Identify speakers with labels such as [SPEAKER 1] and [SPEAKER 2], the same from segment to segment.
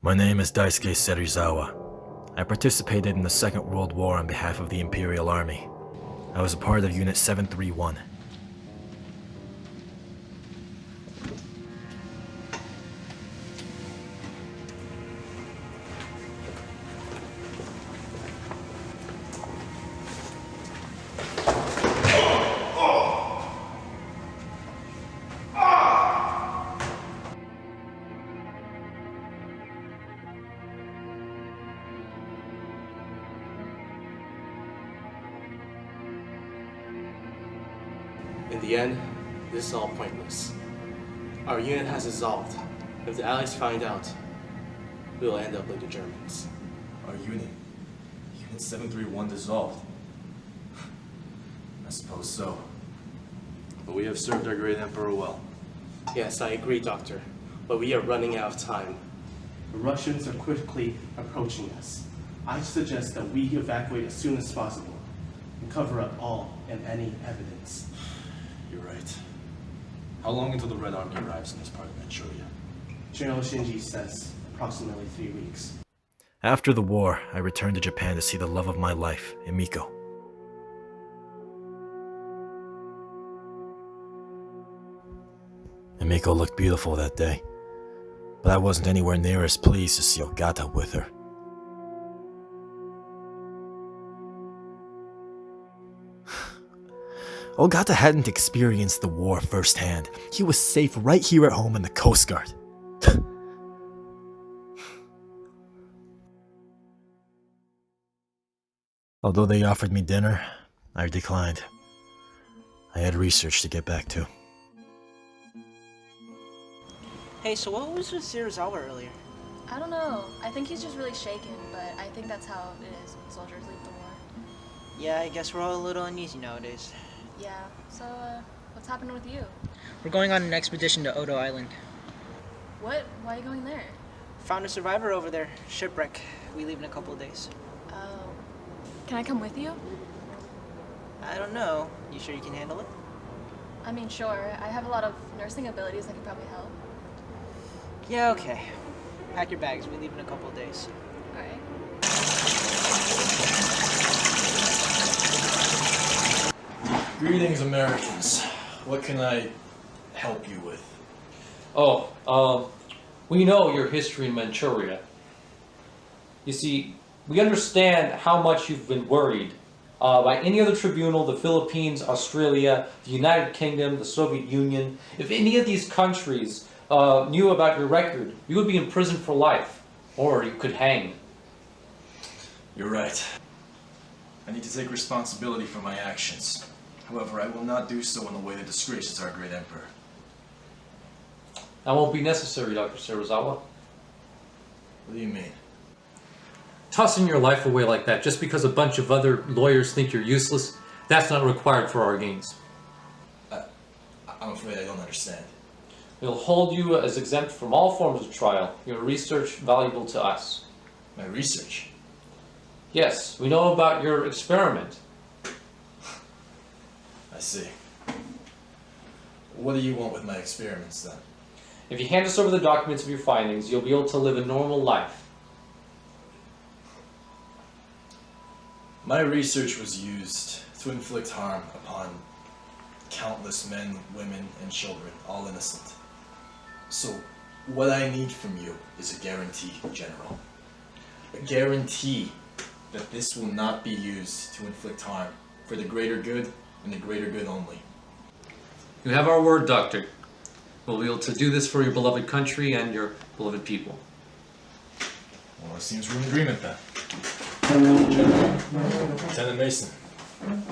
[SPEAKER 1] My name is Daisuke Serizawa. I participated in the Second World War on behalf of the Imperial Army. I was a part of Unit 731.
[SPEAKER 2] In the end, this is all pointless. Our unit has dissolved. If the Allies find out, we will end up like the Germans.
[SPEAKER 3] Our unit? Unit 731 dissolved? I suppose so. But we have served our great Emperor well.
[SPEAKER 2] Yes, I agree, Doctor. But we are running out of time. The Russians are quickly approaching us. I suggest that we evacuate as soon as possible and cover up all and any evidence.
[SPEAKER 3] You're right. How long until the Red Army arrives in this part of Manchuria?
[SPEAKER 2] General Shinji says approximately 3 weeks.
[SPEAKER 1] After the war, I returned to Japan to see the love of my life, Emiko. Emiko looked beautiful that day, but I wasn't anywhere near as pleased to see Ogata with her. Ogata hadn't experienced the war firsthand. He was safe right here at home in the Coast Guard. Although they offered me dinner, I declined. I had research to get back to.
[SPEAKER 4] Hey, so what was with Serizawa earlier?
[SPEAKER 5] I don't know. I think he's just really shaken, but I think that's how it is when soldiers leave the war.
[SPEAKER 4] Yeah, I guess we're all a little uneasy nowadays.
[SPEAKER 5] Yeah, so, what's happening with you?
[SPEAKER 4] We're going on an expedition to Odo Island.
[SPEAKER 5] What? Why are you going there?
[SPEAKER 4] Found a survivor over there. Shipwreck. We leave in a couple of days.
[SPEAKER 5] Oh. Can I come with you?
[SPEAKER 4] I don't know. You sure you can handle it?
[SPEAKER 5] I mean, sure. I have a lot of nursing abilities that could probably help.
[SPEAKER 4] Yeah, okay. Pack your bags. We leave in a couple of days.
[SPEAKER 5] Alright.
[SPEAKER 3] Greetings, Americans. What can I help you with?
[SPEAKER 6] We know your history in Manchuria. You see, we understand how much you've been worried. By any other tribunal, the Philippines, Australia, the United Kingdom, the Soviet Union, if any of these countries knew about your record, you would be in prison for life, or you could hang.
[SPEAKER 3] You're right. I need to take responsibility for my actions. However, I will not do so in a way that disgraces our great Emperor.
[SPEAKER 6] That won't be necessary, Dr. Serizawa.
[SPEAKER 3] What do you mean?
[SPEAKER 6] Tossing your life away like that just because a bunch of other lawyers think you're useless, that's not required for our gains.
[SPEAKER 3] I'm afraid I don't understand.
[SPEAKER 6] We'll hold you as exempt from all forms of trial. Your research valuable to us.
[SPEAKER 3] My research?
[SPEAKER 6] Yes, we know about your experiment.
[SPEAKER 3] I see. What do you want with my experiments, then?
[SPEAKER 6] If you hand us over the documents of your findings, you'll be able to live a normal life.
[SPEAKER 3] My research was used to inflict harm upon countless men, women, and children, all innocent. So, what I need from you is a guarantee, General. A guarantee that this will not be used to inflict harm for the greater good and the greater good only.
[SPEAKER 6] You have our word, Doctor. We'll be able to do this for your beloved country and your beloved people.
[SPEAKER 3] Well, it seems we're in agreement then. Lieutenant Mason.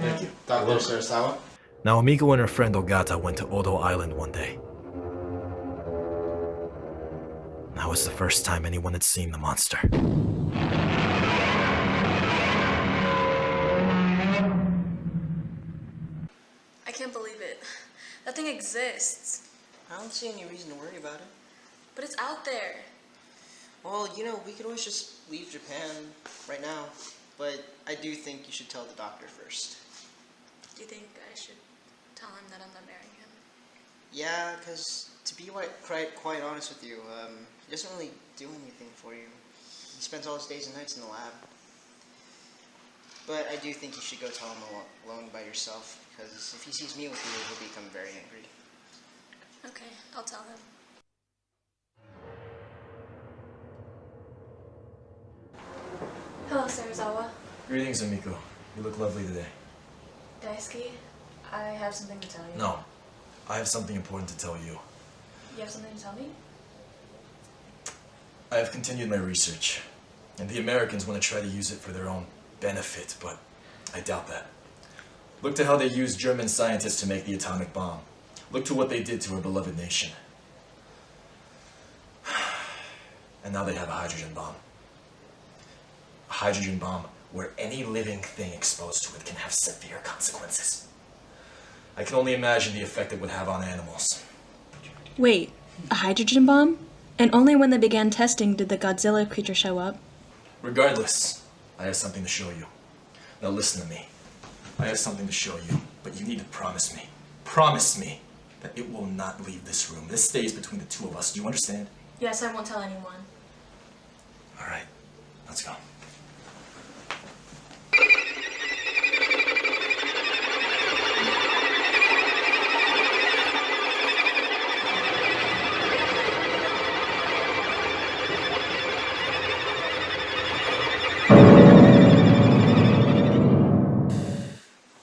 [SPEAKER 3] Thank you.
[SPEAKER 7] Dr. Serizawa?
[SPEAKER 1] Now, Emiko and her friend Ogata went to Odo Island one day. That was the first time anyone had seen the monster.
[SPEAKER 5] I can't believe it. That thing exists.
[SPEAKER 4] I don't see any reason to worry about it.
[SPEAKER 5] But it's out there.
[SPEAKER 4] Well, you know, we could always just leave Japan right now. But I do think you should tell the doctor first.
[SPEAKER 5] Do you think I should tell him that I'm not marrying him?
[SPEAKER 4] Yeah, because to be quite honest with you, he doesn't really do anything for you. He spends all his days and nights in the lab. But I do think you should go tell him alone by yourself, because if he sees me with you, he'll become very angry.
[SPEAKER 5] Okay, I'll tell him. Hello, Serizawa.
[SPEAKER 1] Greetings, Amiko. You look lovely today.
[SPEAKER 5] Daisuke, I have something to tell you.
[SPEAKER 1] No, I have something important to tell you.
[SPEAKER 5] You have something to tell me?
[SPEAKER 1] I have continued my research, and the Americans want to try to use it for their own benefit, but I doubt that. Look to how they used German scientists to make the atomic bomb. Look to what they did to our beloved nation. And now they have a hydrogen bomb. A hydrogen bomb where any living thing exposed to it can have severe consequences. I can only imagine the effect it would have on animals.
[SPEAKER 7] Wait, a hydrogen bomb? And only when they began testing did the Godzilla creature show up.
[SPEAKER 1] Regardless, I have something to show you. Now listen to me. I have something to show you, but you need to promise me that it will not leave this room. This stays between the two of us. Do you understand?
[SPEAKER 5] Yes, I won't tell anyone.
[SPEAKER 1] All right, let's go.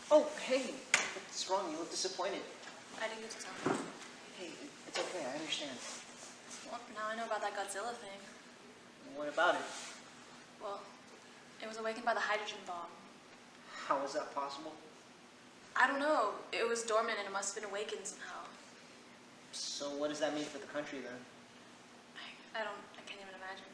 [SPEAKER 4] Oh, hey, what's wrong? You look disappointed.
[SPEAKER 5] I didn't get to tell him.
[SPEAKER 4] Hey, it's okay, I understand.
[SPEAKER 5] Well, now I know about that Godzilla thing.
[SPEAKER 4] What about it?
[SPEAKER 5] Well, it was awakened by the hydrogen bomb.
[SPEAKER 4] How is that possible?
[SPEAKER 5] I don't know. It was dormant and it must have been awakened somehow.
[SPEAKER 4] So what does that mean for the country then?
[SPEAKER 5] I can't even imagine.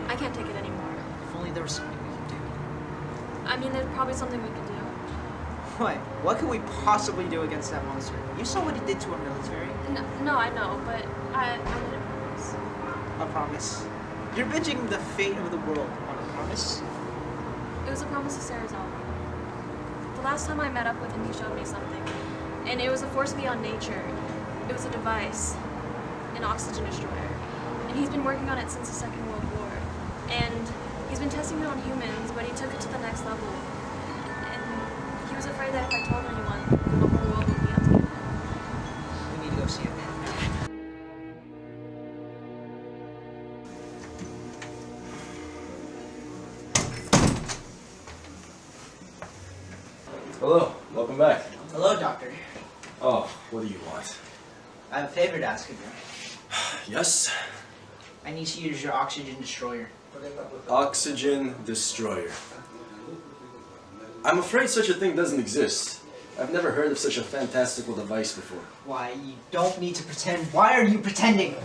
[SPEAKER 5] I can't take it anymore.
[SPEAKER 4] If only there was something we could do.
[SPEAKER 5] I mean, there's probably something we can do.
[SPEAKER 4] What? What could we possibly do against that monster? You saw what he did to our military.
[SPEAKER 5] No, I know, but I made a promise.
[SPEAKER 4] A promise. You're binging the fate of the world on a promise?
[SPEAKER 5] It was a promise to Serizawa. The last time I met up with him, he showed me something. And it was a force beyond nature. It was a device. An oxygen destroyer. And he's been working on it since the Second World War. And he's been testing it on humans, but he took it to the next level. And he was afraid that if I told anyone, the whole world would be up to him.
[SPEAKER 4] We need to go see him.
[SPEAKER 1] Hello, welcome back.
[SPEAKER 4] Hello, Doctor.
[SPEAKER 1] Oh, what do you want?
[SPEAKER 4] I have a favor to ask of you.
[SPEAKER 1] Yes?
[SPEAKER 4] I need to use your oxygen destroyer.
[SPEAKER 1] Oxygen destroyer. I'm afraid such a thing doesn't exist. I've never heard of such a fantastical device before.
[SPEAKER 4] Why, you don't need to pretend. Why are you pretending?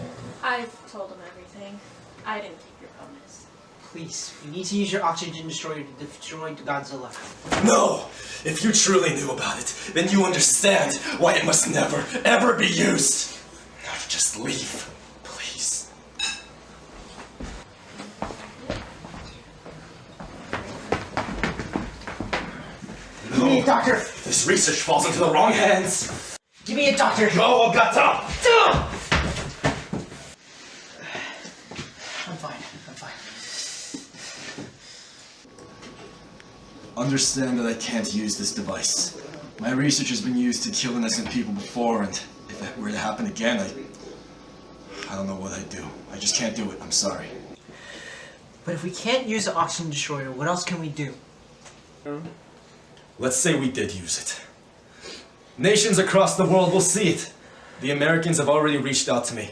[SPEAKER 5] I've told him everything. I didn't keep your promise.
[SPEAKER 4] Please, you need to use your oxygen destroyer to destroy Godzilla.
[SPEAKER 1] No! If you truly knew about it, then you understand why it must never, ever be used. Now just leave, please.
[SPEAKER 4] Give me a doctor!
[SPEAKER 1] If this research falls into the wrong hands,
[SPEAKER 4] Give me a doctor!
[SPEAKER 1] go, Ogata!
[SPEAKER 4] I'm fine.
[SPEAKER 1] Understand that I can't use this device. My research has been used to kill innocent people before, and if that were to happen again, I don't know what I'd do. I just can't do it. I'm sorry.
[SPEAKER 4] But if we can't use the oxygen destroyer, what else can we do?
[SPEAKER 1] Let's say we did use it. Nations across the world will see it. The Americans have already reached out to me.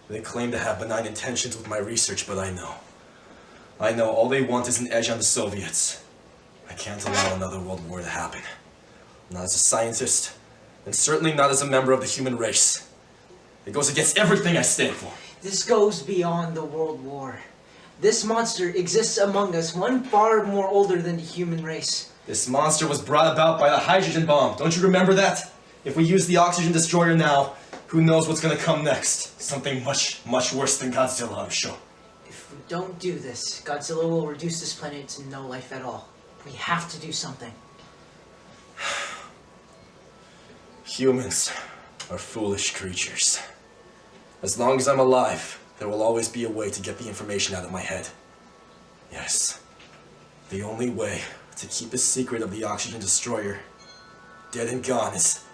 [SPEAKER 1] They claim to have benign intentions with my research, but I know all they want is an edge on the Soviets. I can't allow another world war to happen. Not as a scientist, and certainly not as a member of the human race. It goes against everything I stand for.
[SPEAKER 8] This goes beyond the World War. This monster exists among us, one far more older than the human race.
[SPEAKER 1] This monster was brought about by the hydrogen bomb. Don't you remember that? If we use the oxygen destroyer now, who knows what's gonna come next? Something much, much worse than Godzilla, I'm sure.
[SPEAKER 8] If we don't do this, Godzilla will reduce this planet to no life at all. We have to do something.
[SPEAKER 1] Humans are foolish creatures. As long as I'm alive, there will always be a way to get the information out of my head. Yes, the only way to keep the secret of the oxygen destroyer dead and gone is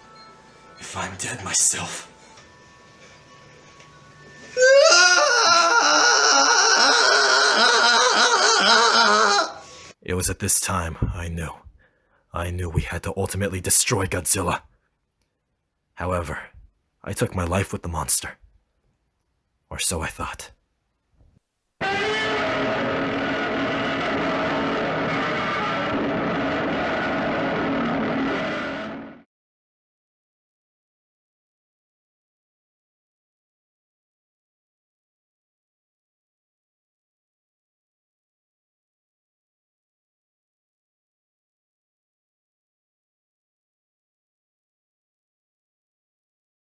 [SPEAKER 1] if I'm dead myself. It was at this time I knew we had to ultimately destroy Godzilla. However, I took my life with the monster. Or so I thought.